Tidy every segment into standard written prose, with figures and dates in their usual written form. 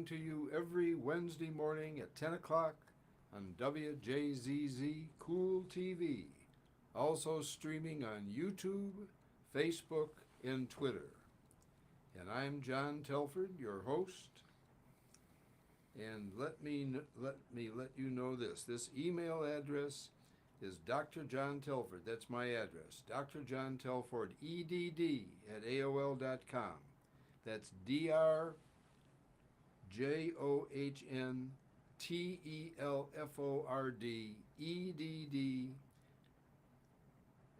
to you every Wednesday morning at 10 o'clock on WJZZ Cool TV. Also streaming on YouTube, Facebook, and Twitter. And I'm John Telford, your host. And let you know this. This email address is Dr. John Telford. That's my address. Dr. John Telford, EDD at AOL.com. That's DrJohnTelford,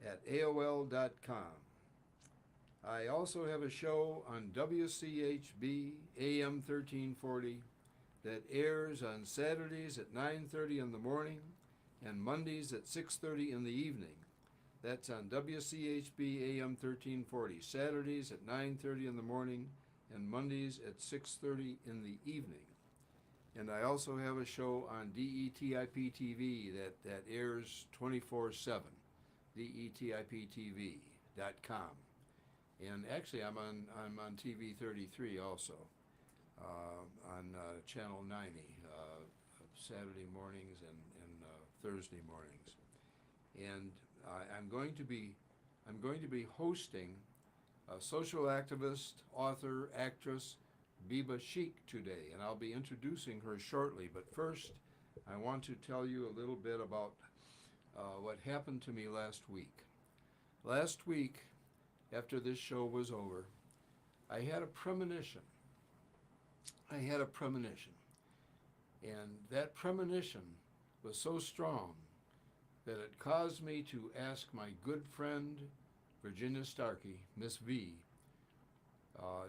at AOL.com. I also have a show on WCHB AM 1340 that airs on Saturdays at 9:30 in the morning and Mondays at 6:30 in the evening. That's on WCHB AM 1340, Saturdays at 9:30 in the morning and Mondays at 6:30 in the evening. And I also have a show on DETIP TV that airs 24/7, DETIPTV.com. And actually, I'm on TV 33 also, on Channel 90, Saturday mornings and Thursday mornings. And I'm going to be hosting a social activist, author, actress, Biba Sheik today, and I'll be introducing her shortly. But first, I want to tell you a little bit about what happened to me last week. Last week, after this show was over, I had a premonition. And that premonition was so strong that it caused me to ask my good friend, Virginia Starkey, Miss V,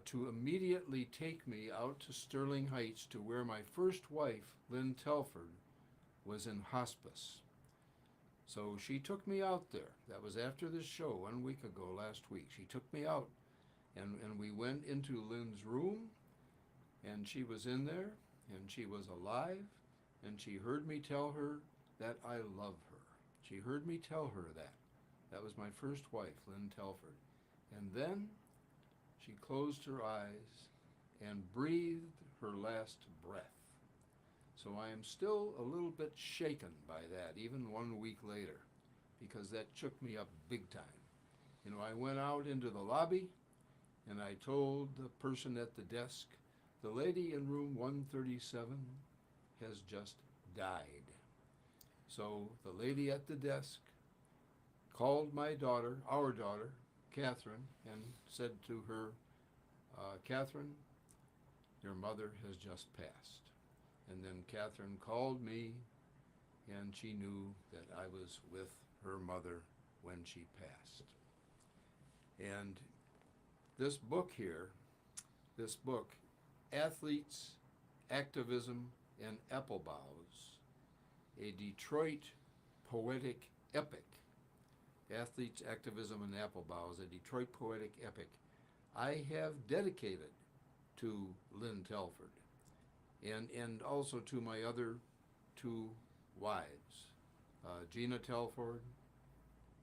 to immediately take me out to Sterling Heights to where my first wife, Lynn Telford, was in hospice. So she took me out there. That was after this show 1 week ago, last week. She took me out, and we went into Lynn's room, and she was in there, and she was alive, and she heard me tell her that I love her. She heard me tell her that. That was my first wife, Lynn Telford. And then she closed her eyes and breathed her last breath. So I am still a little bit shaken by that, even 1 week later, because that shook me up big time. You know, I went out into the lobby and I told the person at the desk, the lady in room 137 has just died. So the lady at the desk called my daughter, our daughter, Catherine, and said to her, Catherine, your mother has just passed. And then Catherine called me, and she knew that I was with her mother when she passed. And this book here, Athletes, Activism, and Apple Boughs, a Detroit poetic epic. Athletes, Activism, and Apple Boughs, a Detroit poetic epic, I have dedicated to Lynn Telford and also to my other two wives, Gina Telford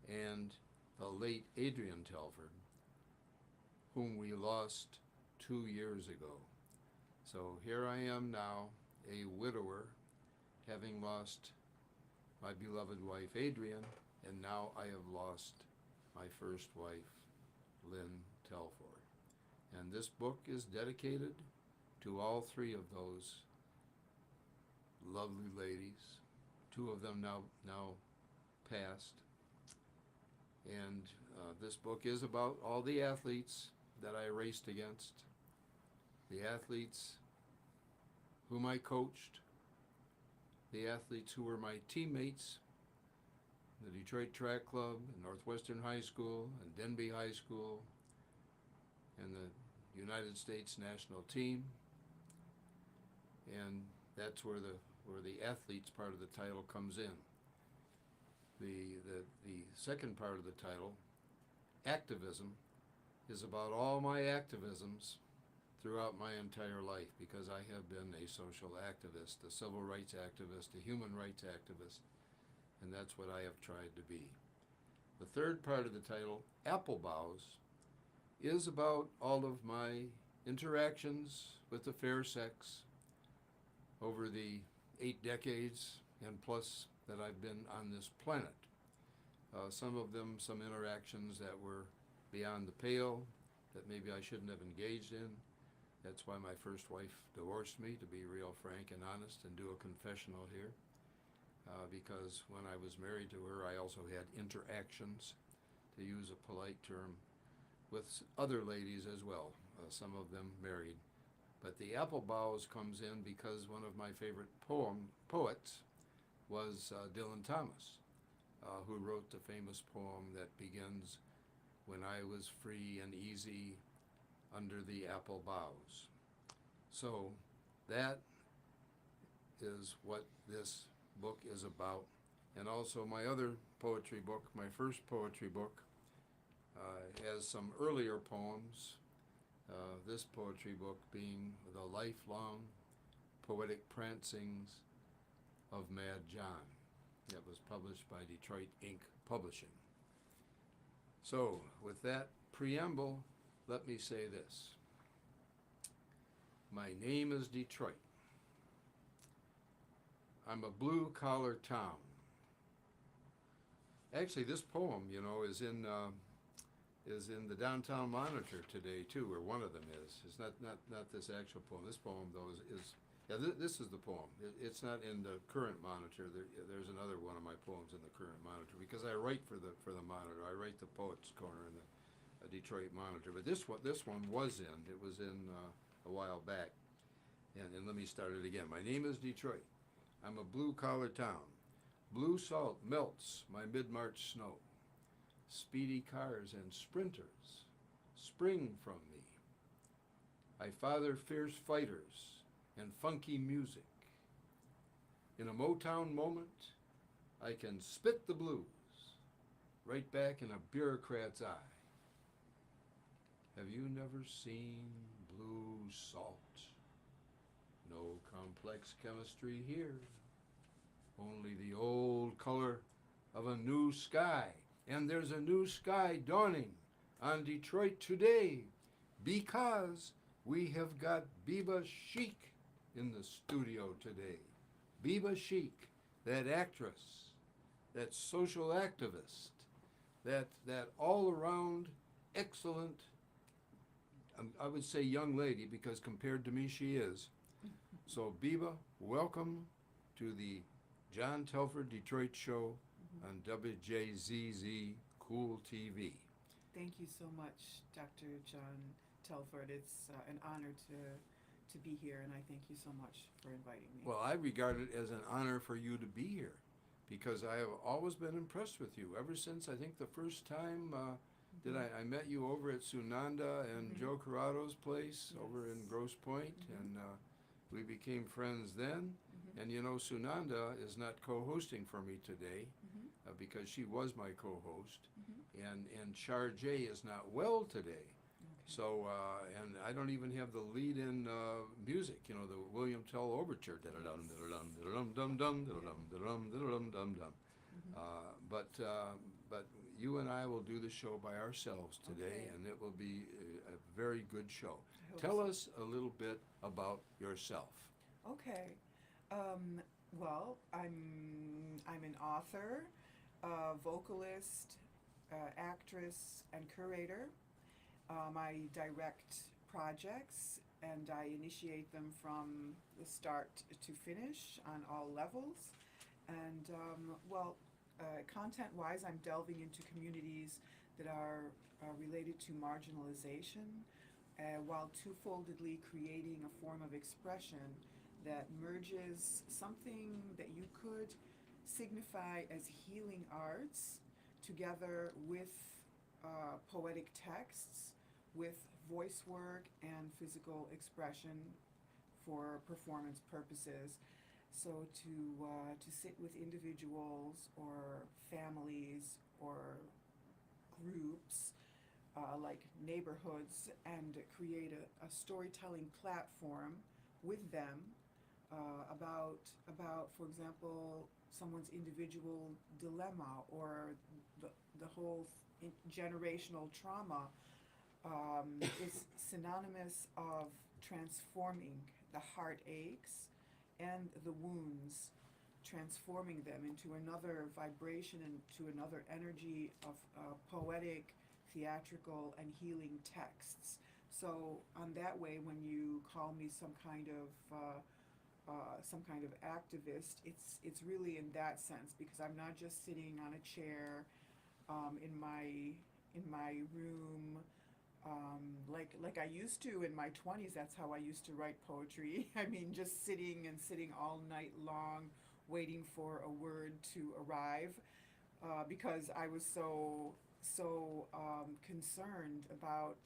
and the late Adrian Telford, whom we lost 2 years ago. So here I am now, a widower, having lost my beloved wife Adrian, and now I have lost my first wife, Lynn Telford. And this book is dedicated to all three of those lovely ladies, two of them now passed. And this book is about all the athletes that I raced against, the athletes whom I coached, the athletes who were my teammates, the Detroit Track Club, and Northwestern High School, and Denby High School, and the United States national team. And that's where the athletes part of the title comes in. The second part of the title, activism, is about all my activisms throughout my entire life, because I have been a social activist, a civil rights activist, a human rights activist, and that's what I have tried to be. The third part of the title, Apple Boughs, is about all of my interactions with the fair sex, over the 8 decades and plus that I've been on this planet. Some of them, some interactions that were beyond the pale that maybe I shouldn't have engaged in. That's why my first wife divorced me, to be real frank and honest and do a confessional here. Because when I was married to her, I also had interactions, to use a polite term, with other ladies as well, some of them married. But the apple boughs comes in because one of my favorite poets was Dylan Thomas, who wrote the famous poem that begins, "When I was free and easy under the apple boughs." So that is what this book is about. And also my other poetry book, my first poetry book, has some earlier poems. This poetry book being The Lifelong Poetic Prancings of Mad John. That was published by Detroit Inc. Publishing. So, with that preamble, let me say this. My name is Detroit. I'm a blue-collar town. Actually, this poem, is in the Downtown Monitor today too, or one of them is. It's not this actual poem. This poem though this is the poem. It's not in the current Monitor. There's another one of my poems in the current Monitor because I write for the Monitor. I write the Poets Corner in the Detroit Monitor. But this one was in. It was in a while back. And let me start it again. My name is Detroit. I'm a blue-collar town. Blue salt melts my mid-March snow. Speedy cars and sprinters spring from me. I father fierce fighters and funky music. In a Motown moment, I can spit the blues right back in a bureaucrat's eye. Have you never seen blue salt? No complex chemistry here. Only the old color of a new sky. And there's a new sky dawning on Detroit today because we have got Biba Sheik in the studio today. Biba Sheik, that actress, that social activist, that all-around excellent, I would say young lady, because compared to me she is. So Biba, welcome to the John Telford Detroit Show on WJZZ Cool TV. Thank you so much, Dr. John Telford. It's an honor to be here, and I thank you so much for inviting me. Well, I regard it as an honor for you to be here because I have always been impressed with you ever since I think the first time that I met you over at Sunanda and Joe Corrado's place over in Grosse Pointe, and we became friends then. And Sunanda is not co-hosting for me today because she was my co-host, and Char J is not well today. So, and I don't even have the lead-in music, the William Tell Overture. But you and I will do the show by ourselves today, and it will be a very good show. Tell us a little bit about yourself. Okay. Well, I'm an author, vocalist, actress, and curator. I direct projects and I initiate them from the start to finish on all levels. And content-wise, I'm delving into communities that are related to marginalization, while two-foldedly creating a form of expression that merges something that you could signify as healing arts together with poetic texts, with voice work and physical expression for performance purposes. So to sit with individuals or families or groups like neighborhoods and create a storytelling platform with them about, for example, someone's individual dilemma or the whole generational trauma is synonymous of transforming the heartaches and the wounds, transforming them into another vibration, into another energy of poetic, theatrical, and healing texts. So, on that way, when you call me some kind of activist, it's really in that sense because I'm not just sitting on a chair in my room like I used to in my 20s. That's how I used to write poetry. I mean, just sitting all night long, waiting for a word to arrive, because I was so concerned about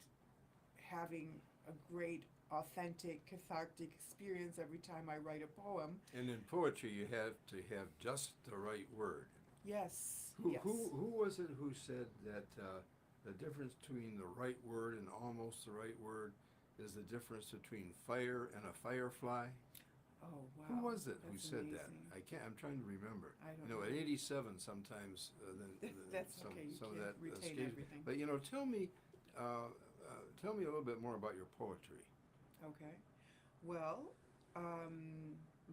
having a great, authentic, cathartic experience every time I write a poem. And in poetry, you have to have just the right word. Yes, Who, yes. who, who was it who said that the difference between the right word and almost the right word is the difference between fire and a firefly? Oh wow. Who was it who That's said that? amazing. I can't. I'm trying to remember. I don't You know, know. at 87, sometimes That's some okay. You some of can't that retain escapes. everything. But tell me a little bit more about your poetry. Okay. Well,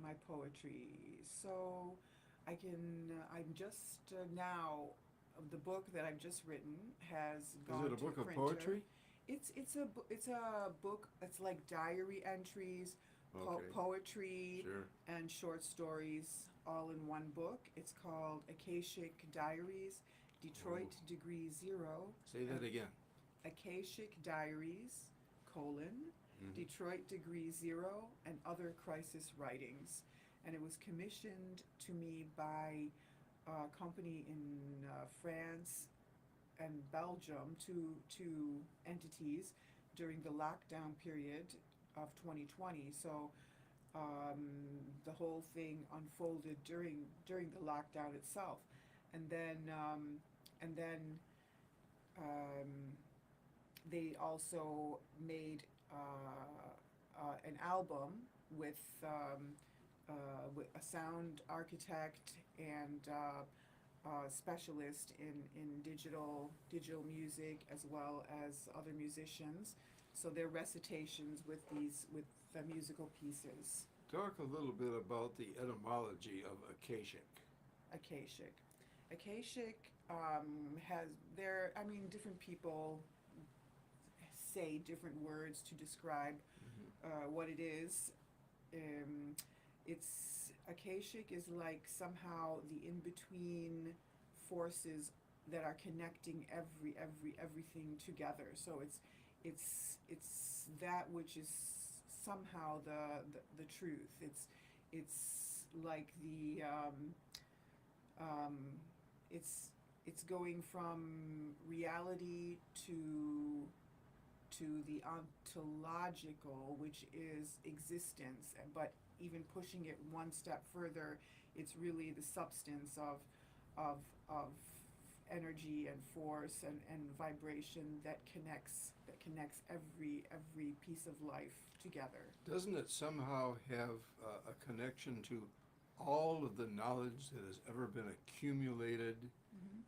my poetry. So I'm just now, the book that I've just written has Is it gone a to book of printer. poetry? It's a book. It's like diary entries, Okay. poetry, Sure. and short stories all in one book. It's called Akashic Diaries, Detroit Oh. Degree Zero. Say that and again. Akashic Diaries, Mm-hmm. Detroit Degree Zero, and Other Crisis Writings. And it was commissioned to me by a company in France and Belgium, two entities, during the lockdown period of 2020. So the whole thing unfolded during the lockdown itself, and then um, they also made an album with with a sound architect and specialist in digital music as well as other musicians. So their recitations with the musical pieces. Talk a little bit about the etymology of akashic. Akashic. Akashic has there. I mean, different people say different words to describe Mm-hmm. what it is. Um, it's Akashic is like somehow the in between forces that are connecting everything together. So it's that which is somehow the truth. It's like um, it's it's going from reality to the ontological, which is existence, but even pushing it one step further, it's really the substance of energy and force and vibration that connects every piece of life together. Doesn't it somehow have a connection to all of the knowledge that has ever been accumulated? Mm-hmm.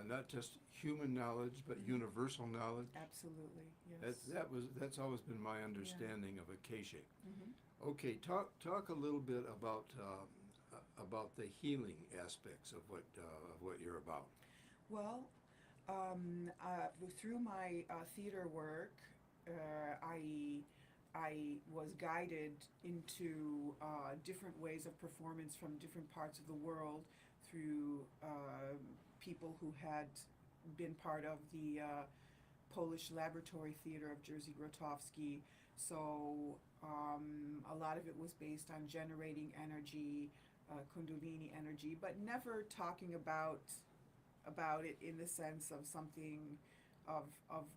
Not just human knowledge, but Mhm. universal knowledge. Absolutely, yes. That's always been my understanding of akashic. Mm-hmm. Okay, talk a little bit about the healing aspects of what you're about. Well, through my theater work, I was guided into different ways of performance from different parts of the world through people who had been part of the Polish Laboratory Theater of Jerzy Grotowski. So a lot of it was based on generating energy, Kundalini energy, but never talking about it in the sense of something of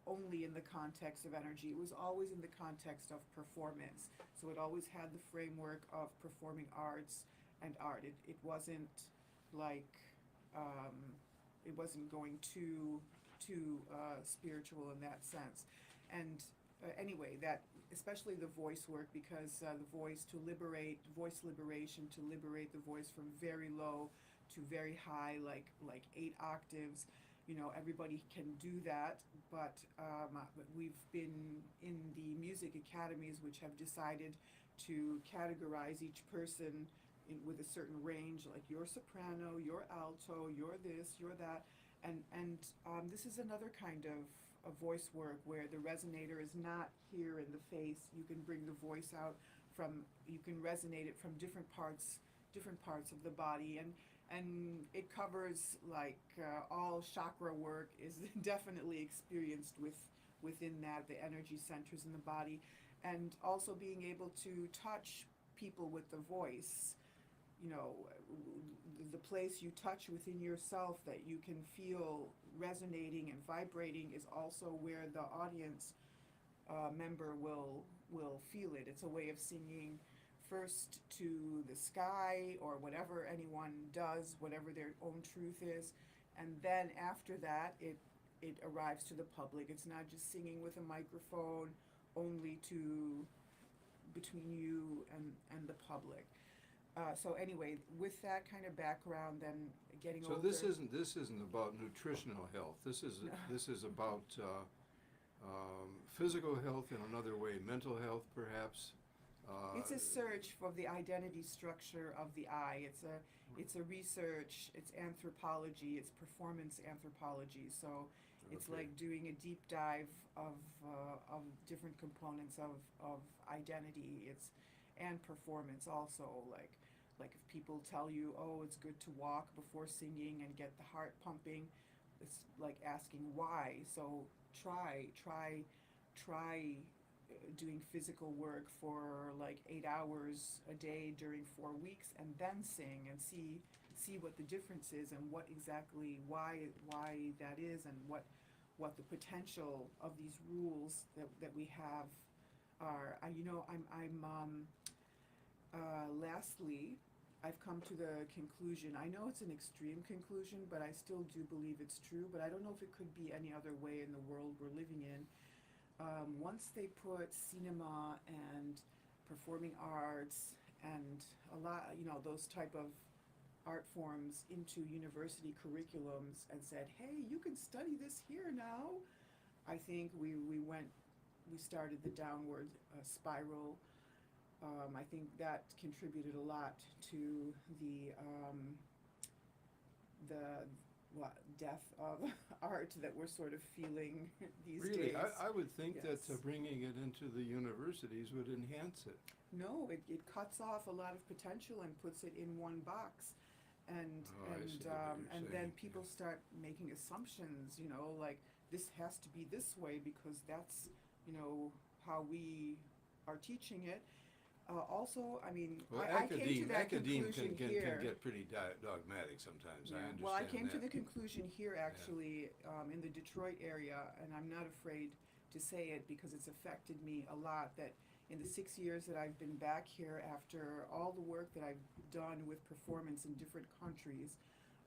only in the context of energy. It was always in the context of performance. So it always had the framework of performing arts and art. It wasn't like um, it wasn't going too spiritual in that sense. And anyway, that especially the voice work, because the voice liberation, to liberate the voice from very low to very high, like 8 octaves. You know, everybody can do that, but we've been in the music academies which have decided to categorize each person with a certain range, like you're soprano, you're alto, you're this, you're that, and this is another kind of voice work where the resonator is not here in the face. You can bring the voice out from, you can resonate it from different parts of the body, and it covers like all chakra work is definitely experienced within that, the energy centers in the body, and also being able to touch people with the voice, you know, the place you touch within yourself that you can feel resonating and vibrating is also where the audience member will feel it. It's a way of singing first to the sky or whatever anyone does, whatever their own truth is, and then after that it arrives to the public. It's not just singing with a microphone only to between you and the public. So anyway, with that kind of background, then getting So over. this isn't about nutritional health. This is No. this is about physical health in another way, mental health perhaps. It's a search for the identity structure of the eye. It's a research. It's anthropology. It's performance anthropology. So it's Okay. like doing a deep dive of different components of identity. It's and performance also. Like if people tell you, oh, it's good to walk before singing and get the heart pumping, it's like asking why. So try doing physical work for like 8 hours a day during 4 weeks, and then sing and see what the difference is and what exactly why that is, and what the potential of these rules that we have are. Lastly, I've come to the conclusion. I know it's an extreme conclusion, but I still do believe it's true. But I don't know if it could be any other way in the world we're living in. Once they put cinema and performing arts and a lot, those type of art forms into university curriculums and said, hey, you can study this here now, I think we started the downward spiral. I think that contributed a lot to the death of art that we're sort of feeling these Really, days. I would think Yes. that bringing it into the universities would enhance it. No, it cuts off a lot of potential and puts it in one box, and Oh, I see what you're and then saying, people yeah. start making assumptions. Like this has to be this way because that's how we are teaching it. Also, I mean, Well, I came to that academe conclusion can here. get pretty dogmatic sometimes. I Yeah. understand Well, I came that. to the conclusion here actually in the Detroit area, and I'm not afraid to say it because it's affected me a lot. That in the 6 years that I've been back here, after all the work that I've done with performance in different countries,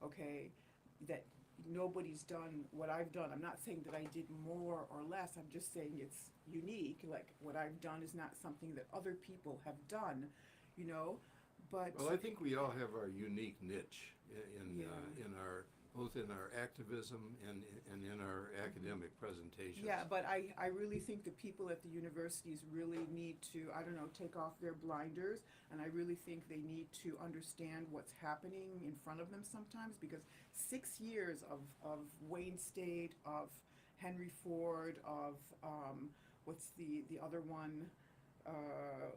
okay, that nobody's done what I've done. I'm not saying that I did more or less. I'm just saying it's unique. Like what I've done is not something that other people have done, you know. But Well, I think we all have our unique niche Yeah. in our both in our activism and in our academic presentations. yeah, but I really think the people at the universities really need to, I don't know, take off their blinders, and I really think they need to understand what's happening in front of them sometimes, because 6 years of Wayne State, of Henry Ford, of what's the other one,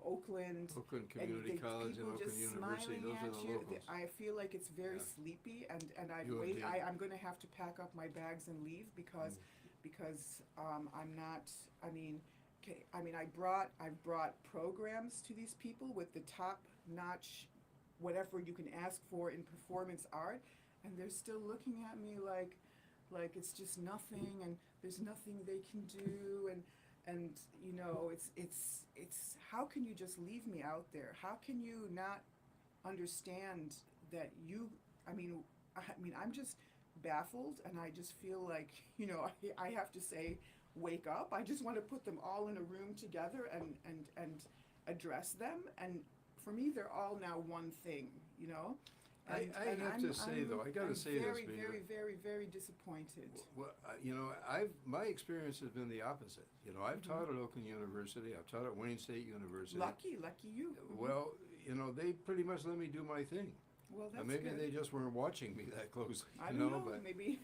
Oakland. Oakland And Community the College and people Oakland just University, smiling those at are the you. locals. I feel like it's very Yeah. sleepy, and UMD. I'm going to have to pack up my bags and leave because I'm not. I mean, I've brought programs to these people with the top notch, whatever you can ask for in performance art, and they're still looking at me like it's just nothing, and there's nothing they can do, and it's how can you just leave me out there? How can you not understand that I'm just baffled, and I just feel like I have to say wake up. I just want to put them all in a room together and address them, and for me they're all now one thing, I have to say, though, I got to say this, very, Biba. very, very, very disappointed. Well, my experience has been the opposite. I've Mhm. taught at Oakland University. I've taught at Wayne State University. Lucky you. Mhm. Well, they pretty much let me do my thing. Well, that's Maybe good. they just weren't watching me that closely, I don't know, but maybe.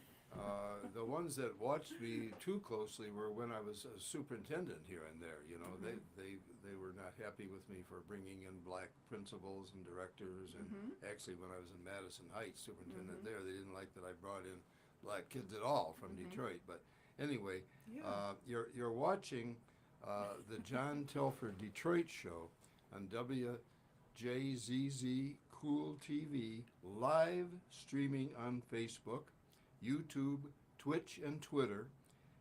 the ones that watched me too closely were when I was a superintendent here and there. Mhm. They were not happy with me for bringing in black principals and directors, and Mhm. actually when I was in Madison Heights, superintendent Mhm. there, they didn't like that I brought in black kids at all from Mhm. Detroit. But anyway, Yeah. you're watching the John Telford Detroit show on WJZZ Cool TV, live streaming on Facebook, YouTube, Twitch, and Twitter,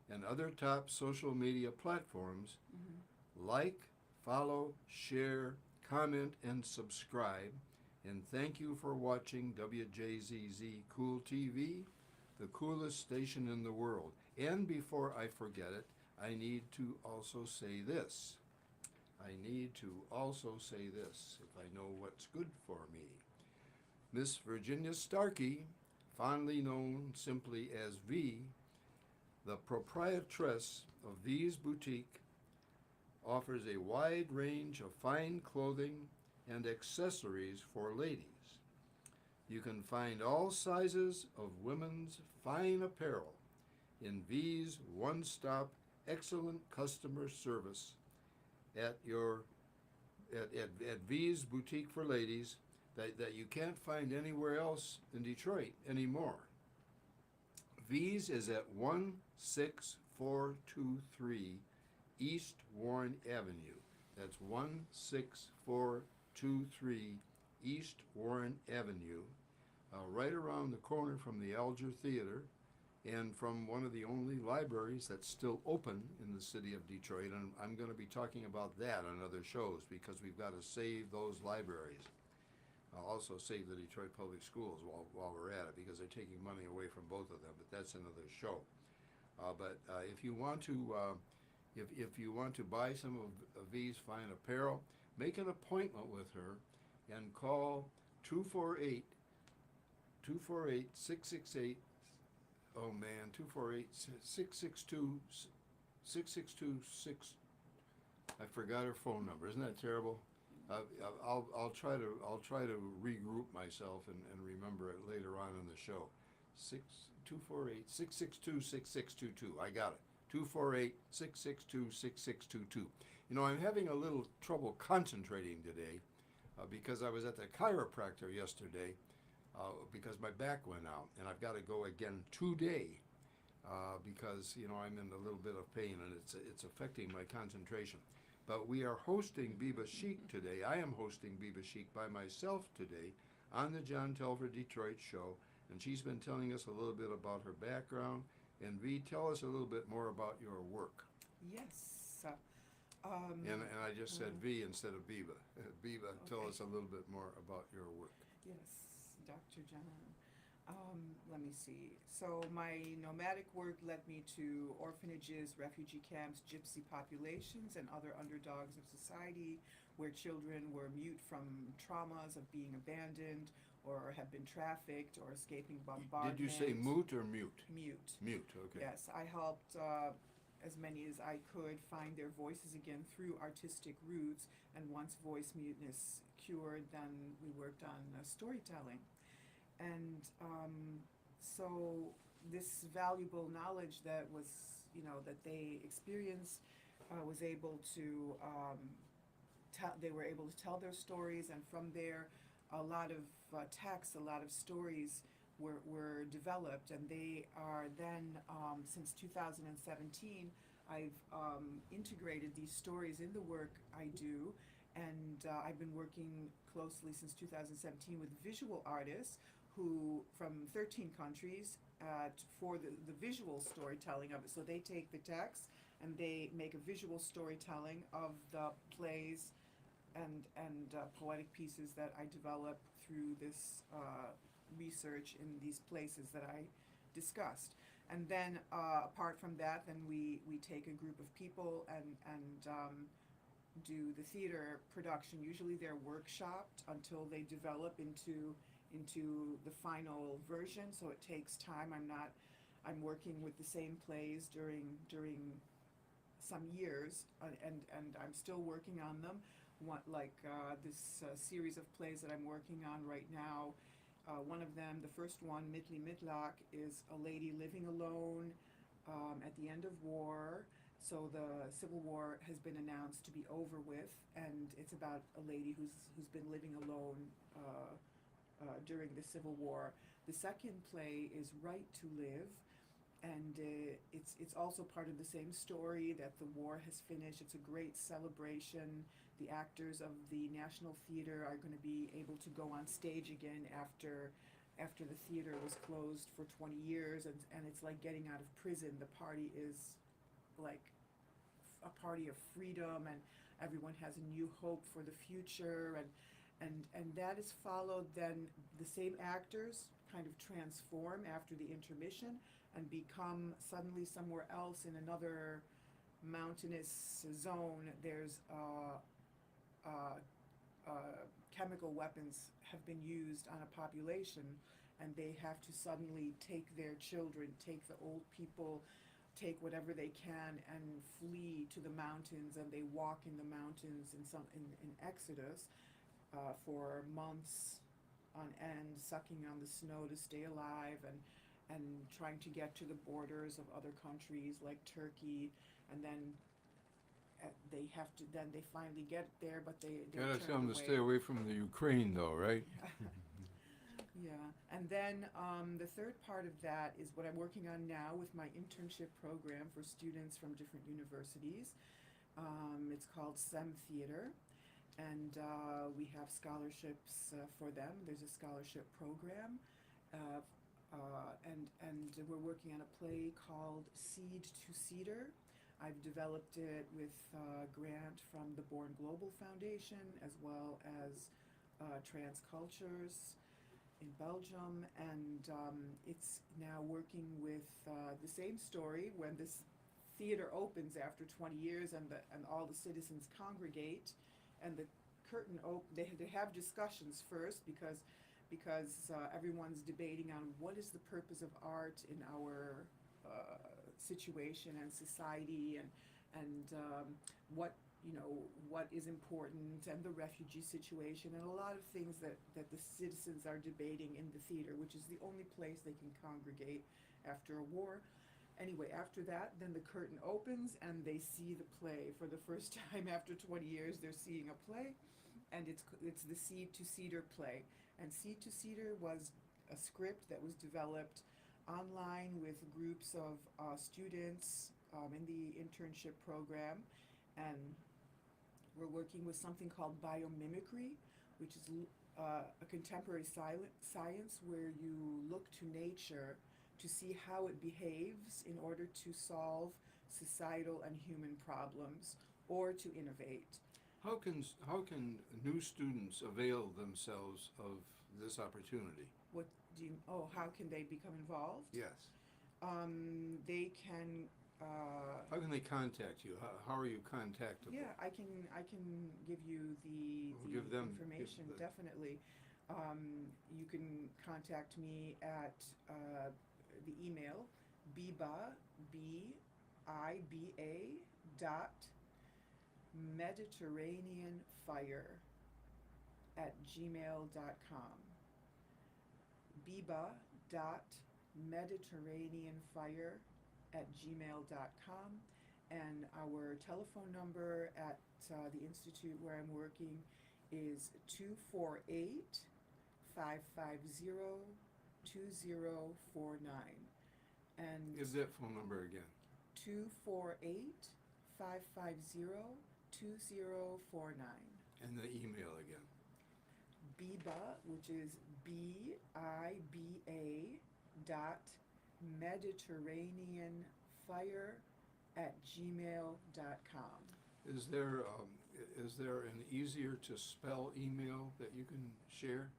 and other top social media platforms. Mhm. Like, follow, share, comment, and subscribe. And thank you for watching WJZZ Cool TV, the coolest station in the world. And before I forget it, I need to also say this. If I know what's good for me. Miss Virginia Starkey, fondly known simply as V, the proprietress of V's Boutique, offers a wide range of fine clothing and accessories for ladies. You can find all sizes of women's fine apparel in V's one-stop excellent customer service at V's Boutique for Ladies that you can't find anywhere else in Detroit anymore. V's is at 16423 East Warren Avenue. That's 16423 East Warren Avenue, right around the corner from the Alger Theater and from one of the only libraries that's still open in the city of Detroit. And I'm going to be talking about that on other shows because we've got to save those libraries. I'll also save the Detroit Public Schools while we're at it because they're taking money away from both of them, but that's another show. But if you want to buy some of V's fine apparel, make an appointment with her and call 248 668. Oh man, 248 662 6626. I forgot her phone number. Isn't that terrible? I'll try to regroup myself and remember it later on in the show. 248 662 6622. I got it. 248 662 6622. I'm having a little trouble concentrating today because I was at the chiropractor yesterday because my back went out, and I've got to go again today because I'm in a little bit of pain and it's affecting my concentration. But we are hosting Biba Sheik today. I am hosting Biba Sheik by myself today on the John Telford Detroit show, and she's been telling us a little bit about her background. And V, tell us a little bit more about your work. Yes. And I just said V instead of Biba. Biba, tell Okay. us a little bit more about your work. Yes, Dr. John. Let me see. So my nomadic work led me to orphanages, refugee camps, gypsy populations, and other underdogs of society where children were mute from traumas of being abandoned or have been trafficked or escaping bombardment. Did you say moot or mute? Mute. Mute, okay. Yes, I helped as many as I could find their voices again through artistic routes, and once voice muteness cured, then we worked on storytelling. And so this valuable knowledge that that they experienced was able to they were able to tell their stories, and from there a lot of texts, a lot of stories were developed, and they are then since 2017 I've integrated these stories in the work I do, and I've been working closely since 2017 with visual artists who from 13 countries for the visual storytelling of it. So they take the text and they make a visual storytelling of the plays and poetic pieces that I develop through this research in these places that I discussed. And then apart from that, then we take a group of people and do the theater production. Usually they're workshopped until they develop into into the final version, so it takes time. I'm working with the same plays during some years, and I'm still working on them. This series of plays that I'm working on right now. One of them, the first one, Mitli Mitlak, is a lady living alone at the end of war. So the Civil War has been announced to be over with, and it's about a lady who's been living alone during the Civil War. The second play is Right to Live, and it's also part of the same story that the war has finished. It's a great celebration. The actors of the National Theater are going to be able to go on stage again after the theater was closed for 20 years, and it's like getting out of prison. The party is like a party of freedom, and everyone has a new hope for the future, and that is followed. Then the same actors kind of transform after the intermission and become suddenly somewhere else in another mountainous zone. There's chemical weapons have been used on a population, and they have to suddenly take their children, take the old people, take whatever they can, and flee to the mountains. And they walk in the mountains in Exodus for months on end, sucking on the snow to stay alive, and trying to get to the borders of other countries like Turkey, and then they finally get there, but they're Gotta turned tell them to away. stay away from the Ukraine, though, right? Yeah, and then the third part of that is what I'm working on now with my internship program for students from different universities. It's called SEM Theater, and we have scholarships for them. There's a scholarship program, uh, and we're working on a play called Seed to Cedar. I've developed it with a grant from the Born Global Foundation, as well as Transcultures in Belgium, and it's now working with the same story. When this theater opens after 20 years, and all the citizens congregate, and the they have discussions first, because everyone's debating on what is the purpose of art in our situation and society, and what is important, and the refugee situation, and a lot of things that the citizens are debating in the theater, which is the only place they can congregate after a war. Anyway, after that, then the curtain opens, and they see the play for the first time after 20 years. They're seeing a play, and it's the Seed to Cedar play. And Seed to Cedar was a script that was developed online with groups of students in the internship program, and we're working with something called biomimicry, which is a contemporary science where you look to nature to see how it behaves in order to solve societal and human problems, or to innovate. How can new students avail themselves of this opportunity? How can they become involved? Yes. They can. How can they contact you? How are you contactable? Yeah, I can give you the Give them information, definitely. You can contact me at the email Biba, Biba dot mediterraneanfire@gmail.com. Biba dot mediterraneanfire@gmail.com, and our telephone number at the institute where I'm working is 248-550-2049. And Give that phone number again. 248-550-2049. And the email again. Biba, which is Biba dot mediterraneanfire@gmail.com. Is there an easier to spell email that you can share?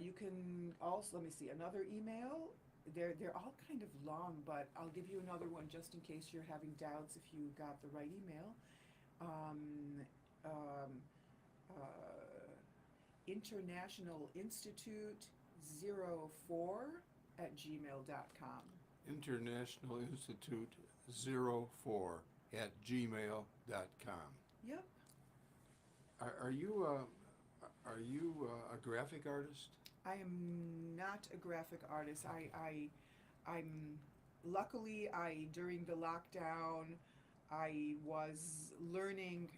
You can also, let me see, another email. They're all kind of long, but I'll give you another one just in case you're having doubts if you got the right email. International Institute 04 at gmail.com. International Institute 04 at gmail.com. Yep. Are you a graphic artist? I am not a graphic artist. I'm luckily during the lockdown I was learning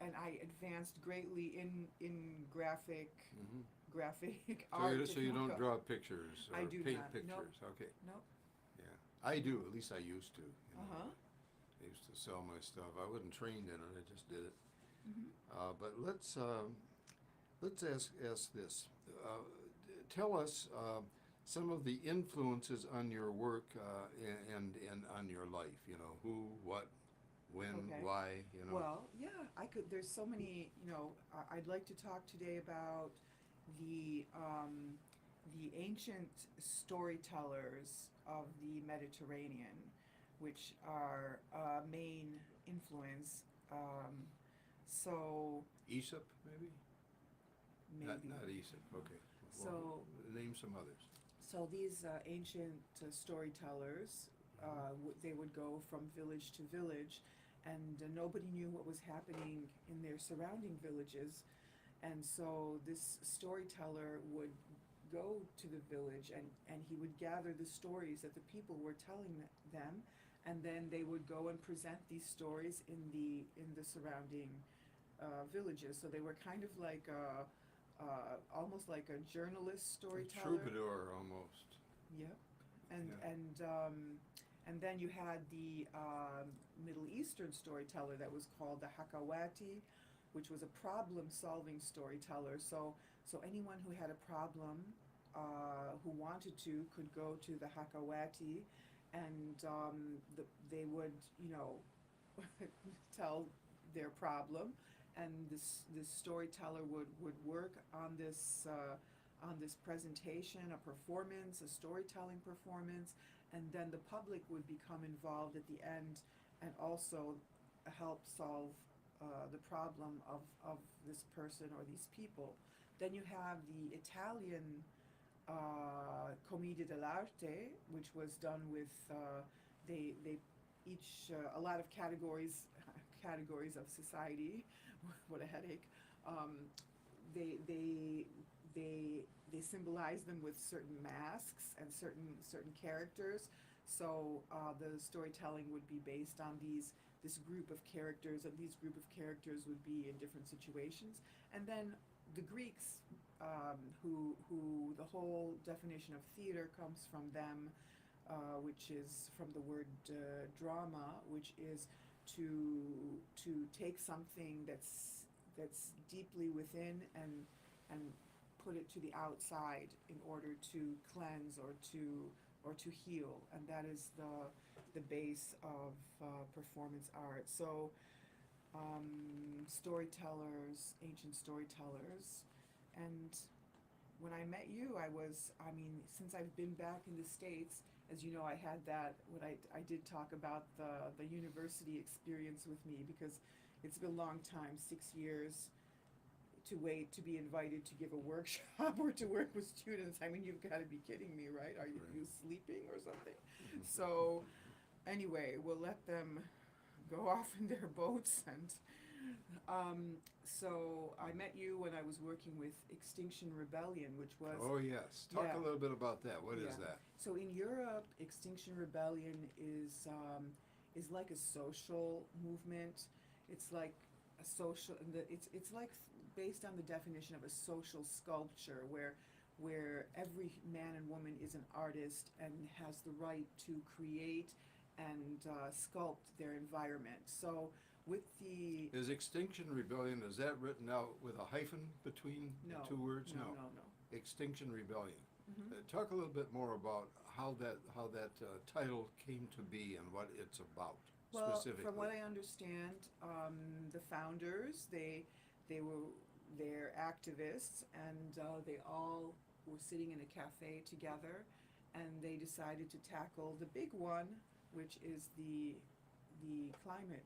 and I advanced greatly in graphic Mm-hmm. graphic So art. so you don't draw pictures or I do paint not. pictures? Nope. Okay. Nope. Yeah. I do. At least I used to. Uh-huh. I used to sell my stuff. I wasn't trained in it. I just did it. Mm-hmm. But let's ask this. Tell us some of the influences on your work and on your life. You know, who, what, when, Okay. why. You know. Well, yeah, I could. There's so many. I'd like to talk today about the um, the ancient storytellers of the Mediterranean, which are main influence. Um, so Aesop, maybe. maybe. Not Aesop. Okay. So Name some others. so these ancient storytellers, they would go from village to village, and nobody knew what was happening in their surrounding villages. And so this storyteller would go to the village and he would gather the stories that the people were telling them, and then they would go and present these stories in the surrounding villages. So they were kind of like almost like a journalist storyteller. Troubadour almost. Yep. And Yeah. and then you had the Middle Eastern storyteller that was called the Hakawati, which was a problem-solving storyteller. So anyone who had a problem, who wanted to, could go to the Hakawati, and they would, tell their problem, and this storyteller would work on this presentation, a performance, a storytelling performance, and then the public would become involved at the end and also help solve the problem of this person or these people. Then you have the Italian Commedia dell'arte, which was done with they each a lot of categories of society. What a headache. They symbolize them with certain masks and certain characters. So the storytelling would be based on this group of characters, and these group of characters would be in different situations. And then the Greeks, who the whole definition of theater comes from them, which is from the word drama, which is to take something that's deeply within and put it to the outside in order to cleanse or to heal, and that is the base of performance art. So storytellers, ancient storytellers, and when I met you, since I've been back in the States, as you know, I had that, I did talk about the university experience with me, because it's been a long time, 6 years, to wait to be invited to give a workshop or to work with students. I mean, you've got to be kidding me, right? Are you sleeping or something? So anyway, we'll let them go off in their boats. And so I met you when I was working with Extinction Rebellion, which was... Oh yes, talk Yeah. a little bit about that. What is Yeah. that? So in Europe, Extinction Rebellion is like a social movement. It's like a social. It's like based on the definition of a social sculpture, where every man and woman is an artist and has the right to create and sculpt their environment. So with the Is Extinction Rebellion, is that written out with a hyphen between no, the two words? no. Extinction Rebellion. Mhm. Talk a little bit more about how that title came to be and what it's about Well, specifically. from what I understand, the founders, they're activists, and they all were sitting in a cafe together, and they decided to tackle the big one, which is the climate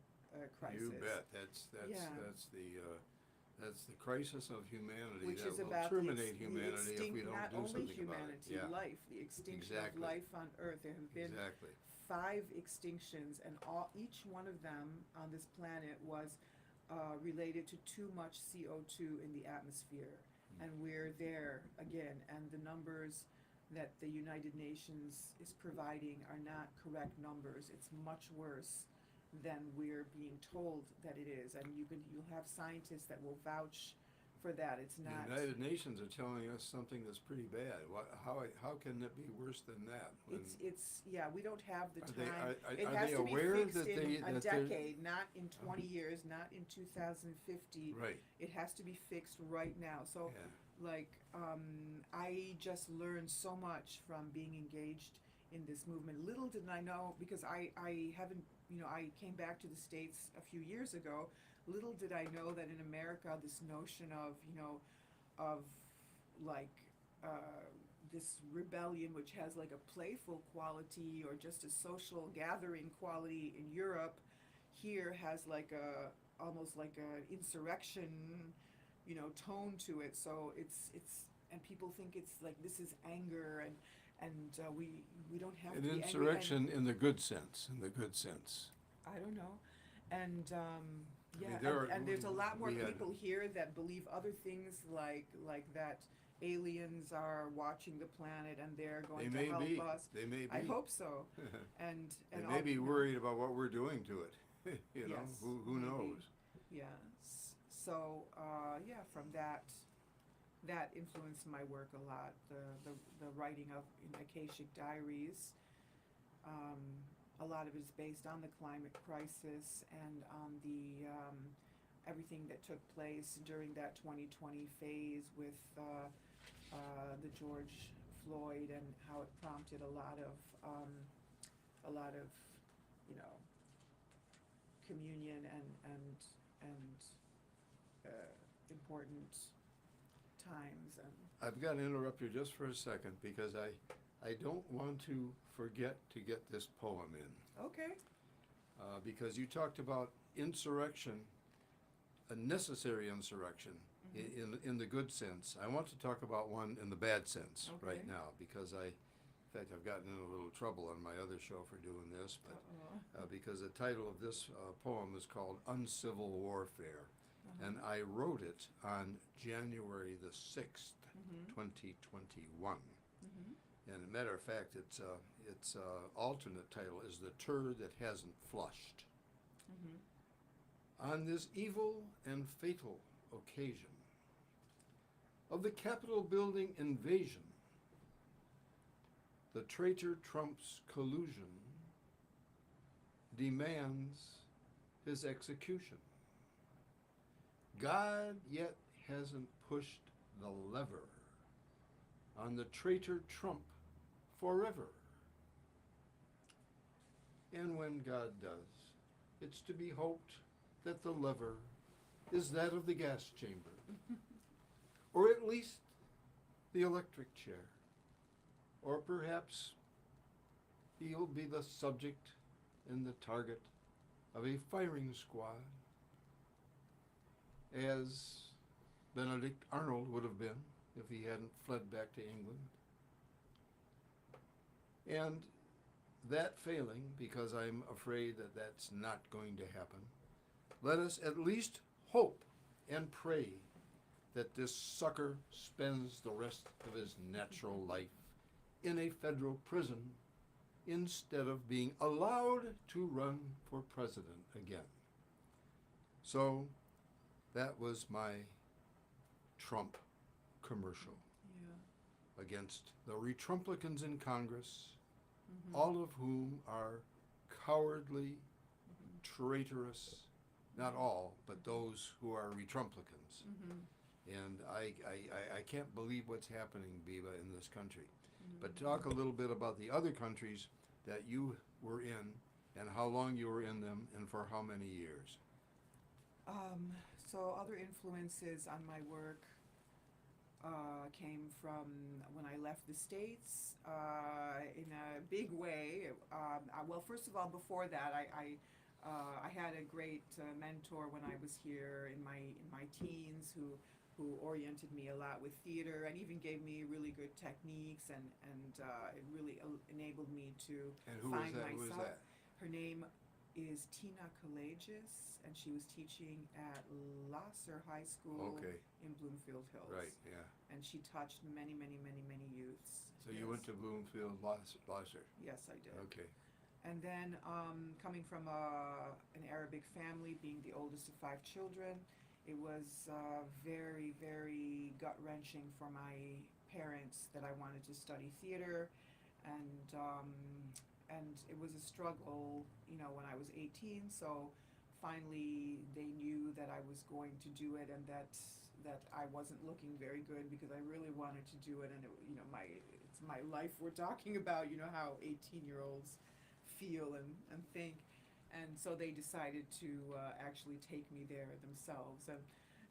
crisis. You bet. That's Yeah. the That's the crisis of humanity which that is will about terminate humanity if we don't not do only something about humanity, it. Yeah, life, the extinction of exactly. life on Earth. There have been Exactly. 5 extinctions, and each one of them on this planet was related to too much CO2 in the atmosphere. And we're there again, and the numbers that the United Nations is providing are not correct numbers. It's much worse than we're being told that it is, and you'll have scientists that will vouch for that. It's not. The United Nations are telling us something that's pretty bad. How can it be worse than that? It's yeah. We don't have the time. Are It are has they to be aware fixed that in a that they're decade, not in 20 years, not in 2050. right? It has to be fixed right now. So, Yeah. like, I just learned so much from being engaged in this movement. Little did I know, because I haven't, I came back to the States a few years ago. Little did I know that in America, this notion of like this rebellion, which has like a playful quality or just a social gathering quality in Europe, here has like a almost like a insurrection, tone to it. So it's and people think it's like this is anger, and we don't have An to be angry. insurrection in the good sense. In the good sense. I don't know, and I yeah, mean, there are- and there's a lot more we had- people here that believe other things, like that aliens are watching the planet and they're They going to may help be. us. They may be. I hope so. And They and may all, be worried about what we're doing to it. Yes, Who maybe. knows? Yeah. So yeah, from that influenced my work a lot. The writing of in Akashic Diaries. A lot of it is based on the climate crisis and on the everything that took place during that 2020 phase with the George Floyd, and how it prompted a lot of communion and important times. And I've got to interrupt you just for a second because I don't want to forget to get this poem in. okay. Because you talked about insurrection, a necessary insurrection, in the good sense. I want to talk about one in the bad sense right Okay. now because in fact, I've gotten in a little trouble on my other show for doing this, but because the title of this poem is called Uncivil Warfare, and I wrote it on January the 6th, 2021. And as a matter of fact, its alternate title is The Turd That Hasn't Flushed. On this evil and fatal occasion of the Capitol building invasion, the traitor Trump's collusion demands his execution. God yet hasn't pushed the lever on the traitor Trump forever. And when God does, it's to be hoped that the lever is that of the gas chamber, or at least the electric chair, or perhaps he'll be the subject and the target of a firing squad, as Benedict Arnold would have been if he hadn't fled back to England. And that failing, because I'm afraid that that's not going to happen, let us at least hope and pray that this sucker spends the rest of his natural life in a federal prison instead of being allowed to run for president again. So that was my Trump commercial against the Retrumplicans in Congress, all of whom are cowardly, traitorous, not all, but those who are Retrumplicans. And I can't believe what's happening, Biba, in this country. But talk a little bit about the other countries that you were in and how long you were in them and for how many years. So other influences on my work came from when I left the States in a big way. Well, first of all, before that, I had a great mentor when I was here in my teens who oriented me a lot with theater and even gave me really good techniques and it really enabled me to And who was find that? Who was myself. that? Her name is Tina Collages, and she was teaching at Lasser High School Okay. in Bloomfield Hills. Right. Yeah. And she touched many, many, many, many youths. So you went to Bloomfield Lasser. Yes, I did. Okay. And then coming from an Arabic family, being the oldest of 5 children, it was very, very gut-wrenching for my parents that I wanted to study theater, and it was a struggle, when I was 18. So finally, they knew that I was going to do it, and that I wasn't looking very good because I really wanted to do it, and it's my life we're talking about. You know how 18-year-olds feel and think, and so they decided to actually take me there themselves,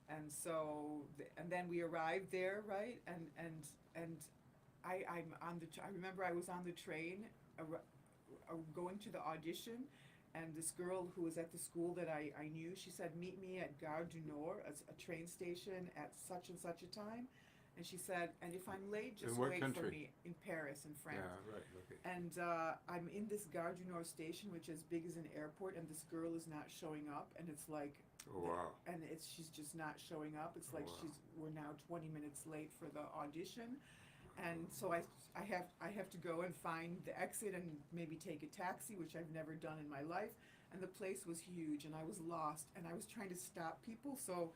and so and then we arrived there, right, and I remember I was on the train going to the audition, and this girl who was at the school that I knew, she said, meet me at Gare du Nord, a train station at such and such a time. And she said, and if I'm late, just wait for me. In Paris, in France. Yeah, right, okay. And I'm in this Gare du Nord station, which is big as an airport, and this girl is not showing up, and it's like, Oh, wow. and she's just not showing up. It's like Wow. we're now 20 minutes late for the audition, and so I have to go and find the exit and maybe take a taxi, which I've never done in my life. And the place was huge, and I was lost, and I was trying to stop people. So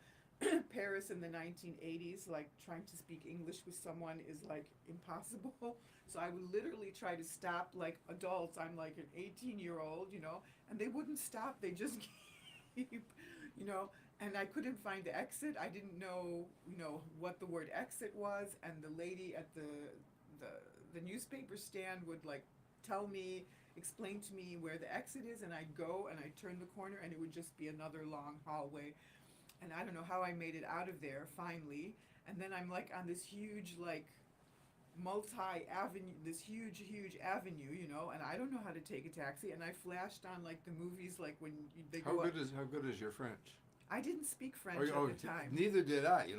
Paris in the 1980s, like trying to speak English with someone is like impossible. So I would literally try to stop like adults. I'm like an 18-year-old, and they wouldn't stop. They just keep, and I couldn't find the exit. I didn't know, what the word exit was, and the lady at the newspaper stand would like explain to me where the exit is, and I'd go and I'd turn the corner, and it would just be another long hallway. And I don't know how I made it out of there finally. And then I'm like on this huge like multi-avenue, this huge avenue, and I don't know how to take a taxi. And I flashed on like the movies, like when they go up. How good is your French? I didn't speak French at the time. Neither did I.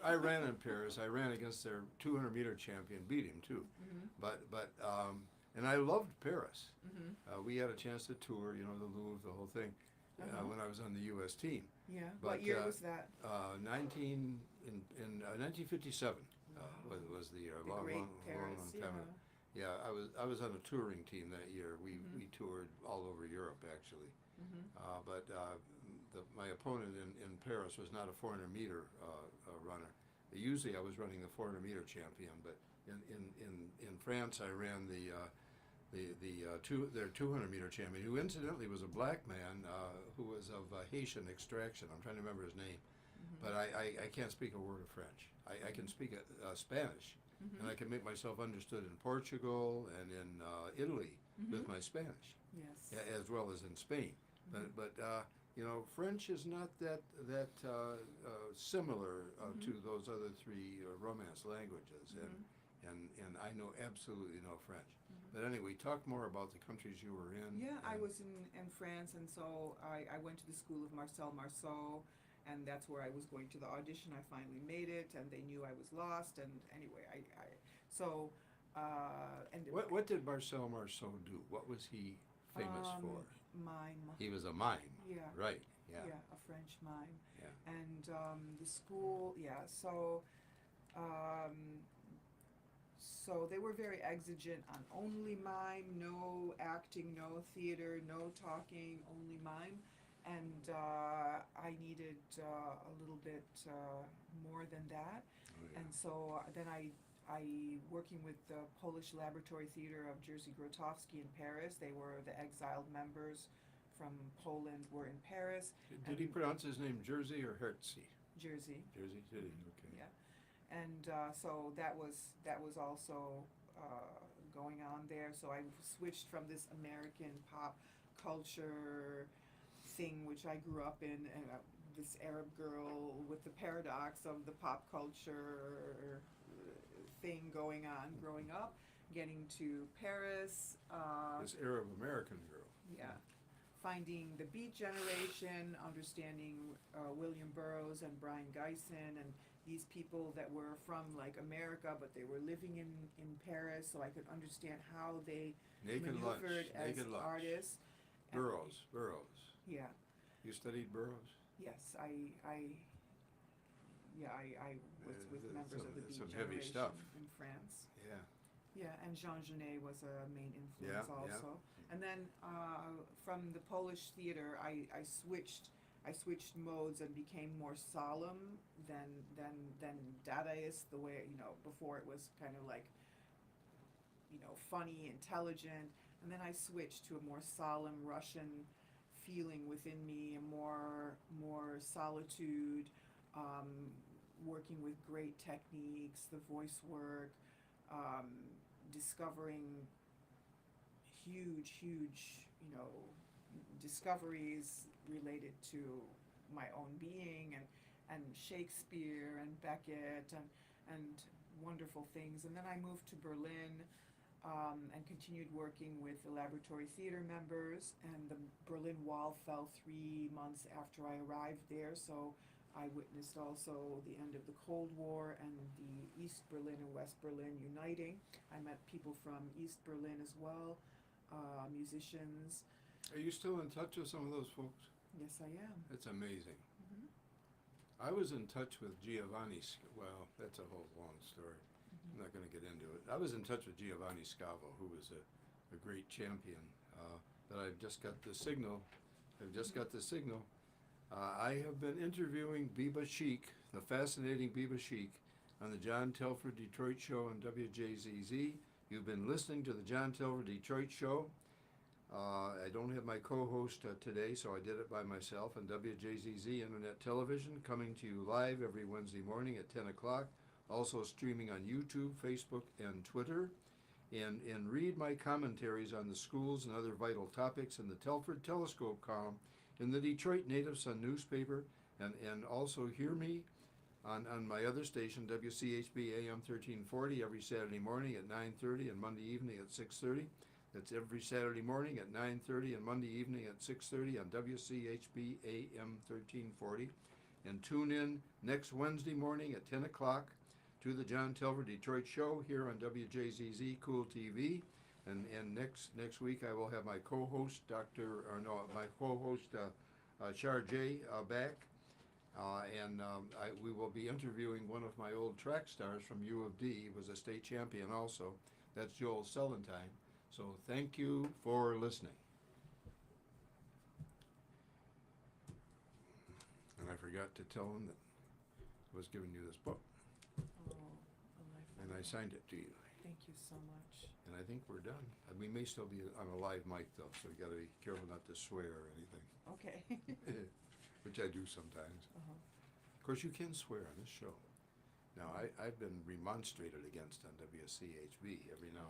I ran in Paris. I ran against their 200-meter champion, beat him too. Mm-hmm. But and I loved Paris. Mm-hmm. We had a chance to tour, the Louvre, the whole thing, when I was on the U.S. team. Yeah. But, what year was that? 1957 was the year. The great Paris. Long time. Yeah, I was on a touring team that year. We toured all over Europe actually. Mm-hmm. But my opponent in Paris was not a 400-meter runner. Usually I was running the 400-meter champion, but in France I ran their 200-meter champion, who incidentally was a black man who was of Haitian extraction. I'm trying to remember his name, but I can't speak a word of French. I can speak Spanish, and I can make myself understood in Portugal and in Italy with my Spanish, Yes. as well as in Spain. But French is not that similar to those other three Romance languages, and I know absolutely no French. But anyway, talk more about the countries you were in. Yeah, I was in France, and so I went to the school of Marcel Marceau, and that's where I was going to the audition. I finally made it, and they knew I was lost, and anyway, and What did Marcel Marceau do? What was he famous for? Mime. He was a mime. Yeah. Right. Yeah. Yeah, a French mime. Yeah. And the school, so they were very exigent on only mime, no acting, no theater, no talking, only mime. And I needed a little bit more than that. Oh, yeah. And so then I working with the Polish Laboratory Theater of Jerzy Grotowski in Paris. They were the exiled members from Poland were in Paris. Did he pronounce his name Jerzy or Hertzy? Jerzy. Jerzy, did he? Okay. Yeah. And so that was also going on there. So I switched from this American pop culture thing, which I grew up in, and this Arab girl with the paradox of the pop culture thing going on growing up, getting to Paris. This Arab American girl. Yeah. finding the Beat Generation, understanding William Burroughs and Brian Geisen, and these people that were from like America, but they were living in Paris, so I could understand how they Naked Lunch. maneuvered as Naked Lunch. artists. And- Burroughs. Yeah. You studied Burroughs? Yes, I was with members of the Beat some heavy Generation stuff. in France. Yeah. Yeah, and Jean Genet was a main influence Yeah, yeah. also. And then from the Polish theater, I switched modes and became more solemn than Dadaist. The way, before it was kind of like, funny, intelligent, and then I switched to a more solemn Russian feeling within me, a more solitude, working with great techniques, the voice work, discovering huge, discoveries related to my own being, and Shakespeare and Beckett and wonderful things. And then I moved to Berlin and continued working with the laboratory theater members, and the Berlin Wall fell 3 months after I arrived there, so I witnessed also the end of the Cold War and the East Berlin and West Berlin uniting. I met people from East Berlin as well, musicians. Are you still in touch with some of those folks? Yes, I am. It's amazing. Mhm. I was in touch with Giovanni. Well, that's a whole long story. I'm not going to get into it. I was in touch with Giovanni Scavo, who was a great champion. But I've just got the signal. I have been interviewing Biba Sheik, the fascinating Biba Sheik, on the John Telford Detroit Show on WJZZ. You've been listening to the John Telford Detroit Show. I don't have my co-host today, so I did it by myself on WJZZ Internet Television, coming to you live every Wednesday morning at 10 o'clock. Also streaming on YouTube, Facebook, and Twitter. And read my commentaries on the schools and other vital topics in the Telford Telescope column in the Detroit Native Sun newspaper, and also hear me on my other station, WCHB AM 1340, every Saturday morning at 9:30 and Monday evening at 6:30. That's every Saturday morning at 9:30 and Monday evening at 6:30 on WCHB AM 1340. And tune in next Wednesday morning at 10 o'clock to the John Telford Detroit Show here on WJZZ Cool TV. And next week I will have my co-host, Char J back. We will be interviewing one of my old track stars from U of D. He was a state champion also. That's Joel Selentine. So thank you for listening. And I forgot to tell him that I was giving you this book. Oh, a life. And I signed it to you. Thank you so much. And I think we're done. We may still be on a live mic though, so you gotta be careful not to swear or anything. Okay. Which I do sometimes. Uh-huh. Of course, you can swear on this show. Now, I've been remonstrated against on WCHB every now